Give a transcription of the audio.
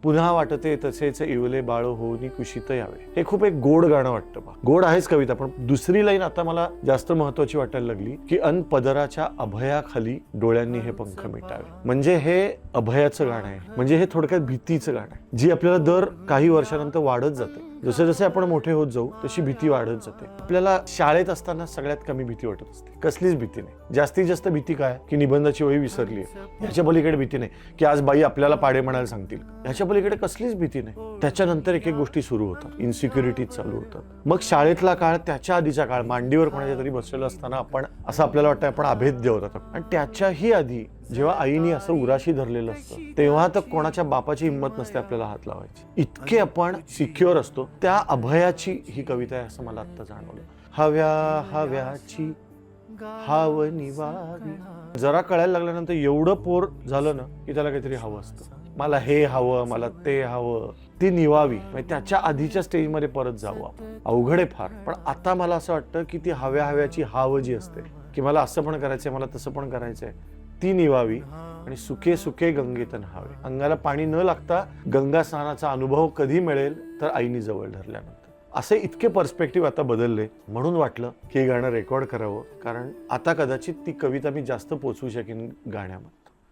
पुन्हा वाटते तसेच इवले बाळ होऊनी कुशीत यावे. हे खूप एक गोड गाणं वाटतं बा. गोड आहेच कविता, पण दुसरी लाईन आता मला जास्त महत्वाची वाटायला लागली की अन पदराच्या अभयाखाली डोळ्यांनी हे पंख मिटावे. म्हणजे हे अभयाचं गाणं आहे, म्हणजे हे थोडक्यात भीतीचं गाणं आहे, जी आपल्याला दर काही वर्षानंतर वाढत जाते. जसे जसे आपण मोठे होत जाऊ तशी भीती वाढत जाते. आपल्याला शाळेत असताना सगळ्यात कमी भीती वाटत असते, कसलीच भीती नाही. जास्तीत जास्त भीती काय की निबंधाची वही विसरली आहे, ह्याच्या पलीकडे भीती नाही. की आज बाई आपल्याला पाडे म्हणायला सांगतील, ह्याच्या पलीकडे कसलीच भीती नाही. त्याच्यानंतर एक एक गोष्टी सुरू होतात, इन्सिक्युरिटीज चालू होतात. मग शाळेतला काळ, त्याच्या आधीचा काळ, मांडीवर कोणाच्या तरी बसलेलं असताना आपण असं आपल्याला वाटतं आपण अभेद्य होतात. आणि त्याच्याही आधी जेव्हा आईने असं उराशी धरलेलं असतं तेव्हा तर कोणाच्या बापाची हिंमत नसते आपल्याला हात लावायची. इतके आपण सिक्युअर असतो. त्या अभयाची ही कविता आहे असं मला आता जाणवलं. हव्या हव्याची हाव निवावी. जरा कळायला लागल्यानंतर एवढं पोर झालं ना की त्याला काहीतरी हवं असतं. मला हे हवं, मला ते हवं, ती निवावी. म्हणजे त्याच्या आधीच्या स्टेजमध्ये परत जावं आपण. अवघड आहे फार. पण आता मला असं वाटतं की ती हव्या हव्याची हाव जी असते की मला असं पण करायचंय, मला तसं पण करायचंय, ती निवावी आणि सुखे सुखे गंगेत न्हावे. अंगाला पाणी न लागता गंगा स्नानाचा अनुभव कधी मिळेल तर आईनी जवळ धरल्यानंतर. असे इतके पर्स्पेक्टिव्ह आता बदलले, म्हणून वाटलं की हे गाणं रेकॉर्ड करावं. कारण आता कदाचित ती कविता मी जास्त पोचवू शकेन गाण्यामध्ये.